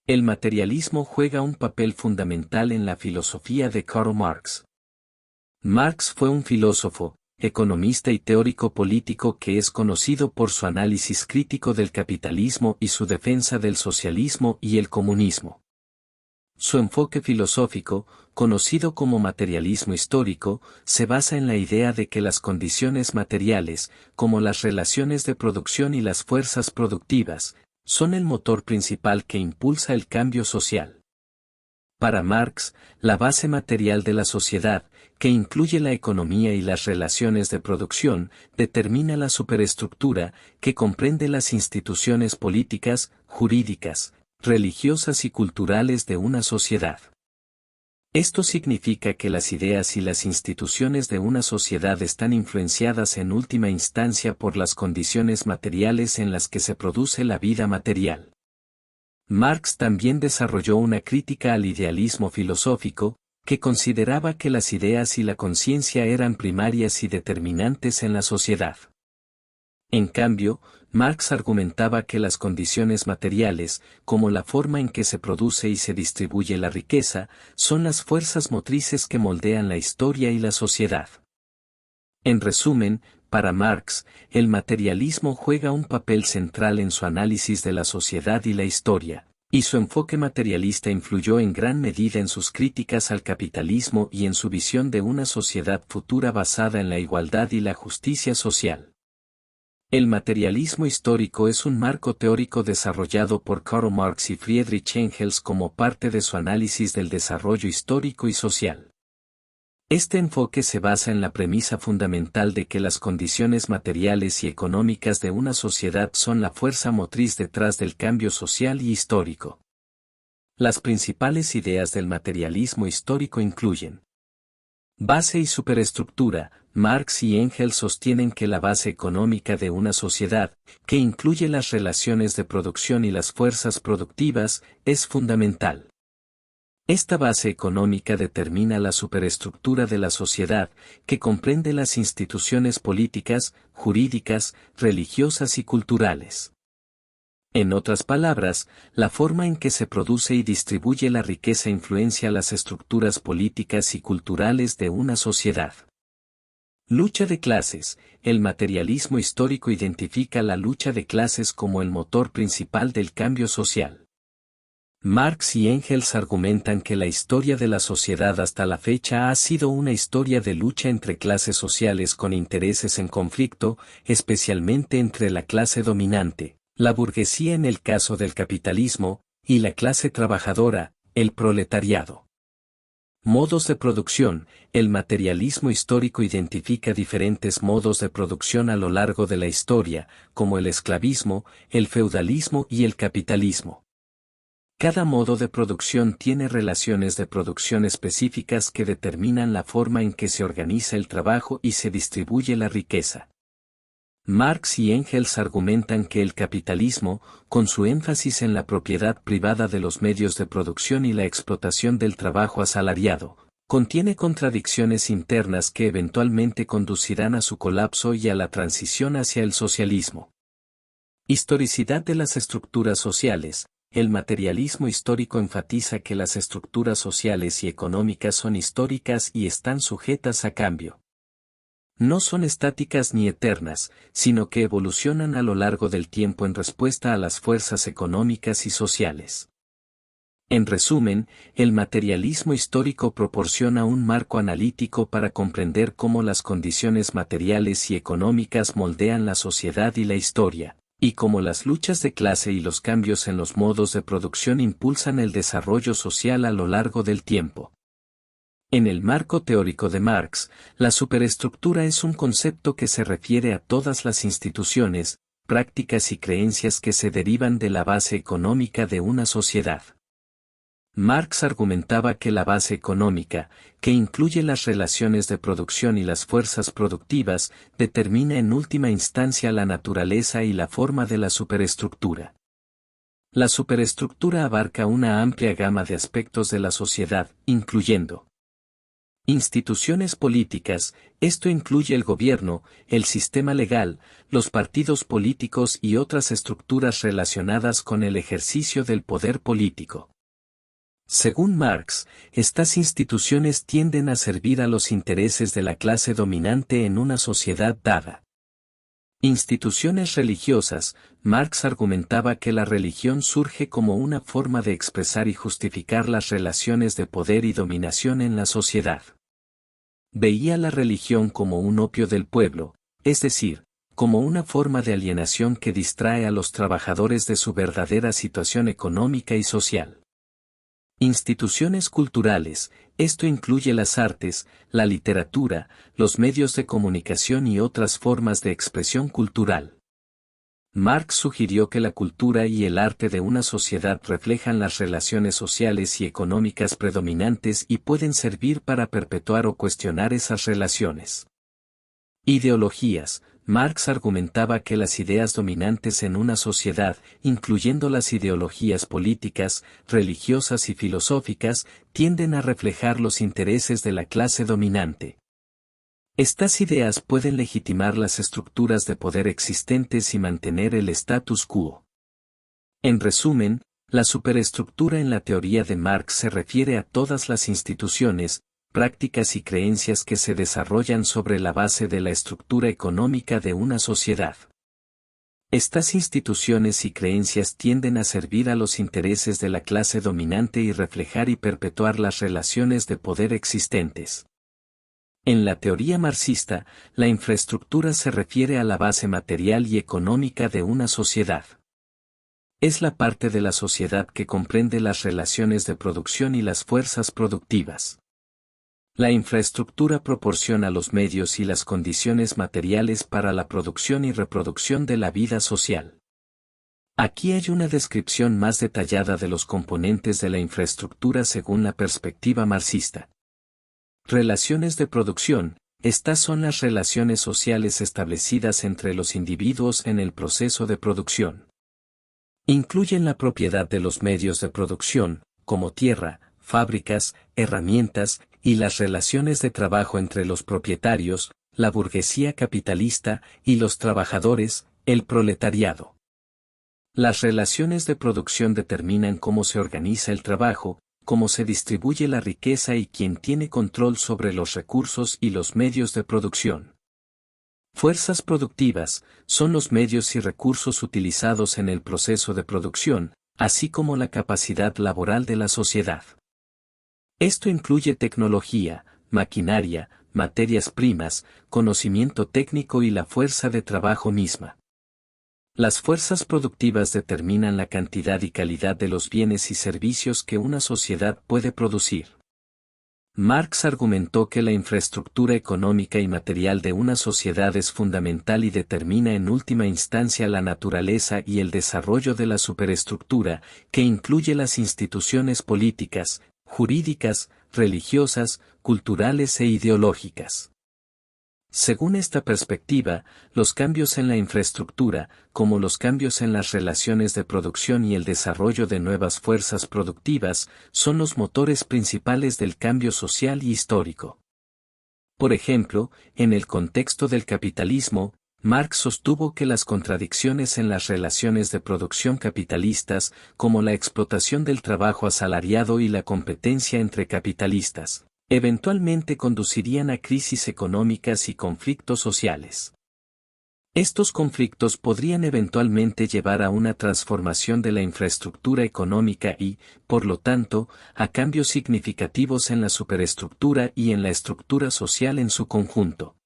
El materialismo juega un papel fundamental en la filosofía de Karl Marx. Marx fue un filósofo, economista y teórico político que es conocido por su análisis crítico del capitalismo y su defensa del socialismo y el comunismo. Su enfoque filosófico, conocido como materialismo histórico, se basa en la idea de que las condiciones materiales, como las relaciones de producción y las fuerzas productivas, son el motor principal que impulsa el cambio social. Para Marx, la base material de la sociedad, que incluye la economía y las relaciones de producción, determina la superestructura, que comprende las instituciones políticas, jurídicas, religiosas y culturales de una sociedad. Esto significa que las ideas y las instituciones de una sociedad están influenciadas en última instancia por las condiciones materiales en las que se produce la vida material. Marx también desarrolló una crítica al idealismo filosófico, que consideraba que las ideas y la conciencia eran primarias y determinantes en la sociedad. En cambio, Marx argumentaba que las condiciones materiales, como la forma en que se produce y se distribuye la riqueza, son las fuerzas motrices que moldean la historia y la sociedad. En resumen, para Marx, el materialismo juega un papel central en su análisis de la sociedad y la historia, y su enfoque materialista influyó en gran medida en sus críticas al capitalismo y en su visión de una sociedad futura basada en la igualdad y la justicia social. El materialismo histórico es un marco teórico desarrollado por Karl Marx y Friedrich Engels como parte de su análisis del desarrollo histórico y social. Este enfoque se basa en la premisa fundamental de que las condiciones materiales y económicas de una sociedad son la fuerza motriz detrás del cambio social y histórico. Las principales ideas del materialismo histórico incluyen: base y superestructura. Marx y Engels sostienen que la base económica de una sociedad, que incluye las relaciones de producción y las fuerzas productivas, es fundamental. Esta base económica determina la superestructura de la sociedad, que comprende las instituciones políticas, jurídicas, religiosas y culturales. En otras palabras, la forma en que se produce y distribuye la riqueza influencia las estructuras políticas y culturales de una sociedad. Lucha de clases. El materialismo histórico identifica la lucha de clases como el motor principal del cambio social. Marx y Engels argumentan que la historia de la sociedad hasta la fecha ha sido una historia de lucha entre clases sociales con intereses en conflicto, especialmente entre la clase dominante, la burguesía en el caso del capitalismo, y la clase trabajadora, el proletariado. Modos de producción. El materialismo histórico identifica diferentes modos de producción a lo largo de la historia, como el esclavismo, el feudalismo y el capitalismo. Cada modo de producción tiene relaciones de producción específicas que determinan la forma en que se organiza el trabajo y se distribuye la riqueza. Marx y Engels argumentan que el capitalismo, con su énfasis en la propiedad privada de los medios de producción y la explotación del trabajo asalariado, contiene contradicciones internas que eventualmente conducirán a su colapso y a la transición hacia el socialismo. Historicidad de las estructuras sociales. El materialismo histórico enfatiza que las estructuras sociales y económicas son históricas y están sujetas a cambio. No son estáticas ni eternas, sino que evolucionan a lo largo del tiempo en respuesta a las fuerzas económicas y sociales. En resumen, el materialismo histórico proporciona un marco analítico para comprender cómo las condiciones materiales y económicas moldean la sociedad y la historia, y cómo las luchas de clase y los cambios en los modos de producción impulsan el desarrollo social a lo largo del tiempo. En el marco teórico de Marx, la superestructura es un concepto que se refiere a todas las instituciones, prácticas y creencias que se derivan de la base económica de una sociedad. Marx argumentaba que la base económica, que incluye las relaciones de producción y las fuerzas productivas, determina en última instancia la naturaleza y la forma de la superestructura. La superestructura abarca una amplia gama de aspectos de la sociedad, incluyendo Instituciones políticas, esto incluye el gobierno, el sistema legal, los partidos políticos y otras estructuras relacionadas con el ejercicio del poder político. Según Marx, estas instituciones tienden a servir a los intereses de la clase dominante en una sociedad dada. Instituciones religiosas, Marx argumentaba que la religión surge como una forma de expresar y justificar las relaciones de poder y dominación en la sociedad. Veía la religión como un opio del pueblo, es decir, como una forma de alienación que distrae a los trabajadores de su verdadera situación económica y social. Instituciones culturales, esto incluye las artes, la literatura, los medios de comunicación y otras formas de expresión cultural. Marx sugirió que la cultura y el arte de una sociedad reflejan las relaciones sociales y económicas predominantes y pueden servir para perpetuar o cuestionar esas relaciones. Ideologías. Marx argumentaba que las ideas dominantes en una sociedad, incluyendo las ideologías políticas, religiosas y filosóficas, tienden a reflejar los intereses de la clase dominante. Estas ideas pueden legitimar las estructuras de poder existentes y mantener el status quo. En resumen, la superestructura en la teoría de Marx se refiere a todas las instituciones, prácticas y creencias que se desarrollan sobre la base de la estructura económica de una sociedad. Estas instituciones y creencias tienden a servir a los intereses de la clase dominante y reflejar y perpetuar las relaciones de poder existentes. En la teoría marxista, la infraestructura se refiere a la base material y económica de una sociedad. Es la parte de la sociedad que comprende las relaciones de producción y las fuerzas productivas. La infraestructura proporciona los medios y las condiciones materiales para la producción y reproducción de la vida social. Aquí hay una descripción más detallada de los componentes de la infraestructura según la perspectiva marxista. Relaciones de producción. Estas son las relaciones sociales establecidas entre los individuos en el proceso de producción. Incluyen la propiedad de los medios de producción, como tierra, fábricas, herramientas, y las relaciones de trabajo entre los propietarios, la burguesía capitalista, y los trabajadores, el proletariado. Las relaciones de producción determinan cómo se organiza el trabajo, cómo se distribuye la riqueza y quién tiene control sobre los recursos y los medios de producción. Fuerzas productivas son los medios y recursos utilizados en el proceso de producción, así como la capacidad laboral de la sociedad. Esto incluye tecnología, maquinaria, materias primas, conocimiento técnico y la fuerza de trabajo misma. Las fuerzas productivas determinan la cantidad y calidad de los bienes y servicios que una sociedad puede producir. Marx argumentó que la infraestructura económica y material de una sociedad es fundamental y determina en última instancia la naturaleza y el desarrollo de la superestructura, que incluye las instituciones políticas, jurídicas, religiosas, culturales e ideológicas. Según esta perspectiva, los cambios en la infraestructura, como los cambios en las relaciones de producción y el desarrollo de nuevas fuerzas productivas, son los motores principales del cambio social y histórico. Por ejemplo, en el contexto del capitalismo, Marx sostuvo que las contradicciones en las relaciones de producción capitalistas, como la explotación del trabajo asalariado y la competencia entre capitalistas, eventualmente conducirían a crisis económicas y conflictos sociales. Estos conflictos podrían eventualmente llevar a una transformación de la infraestructura económica y, por lo tanto, a cambios significativos en la superestructura y en la estructura social en su conjunto.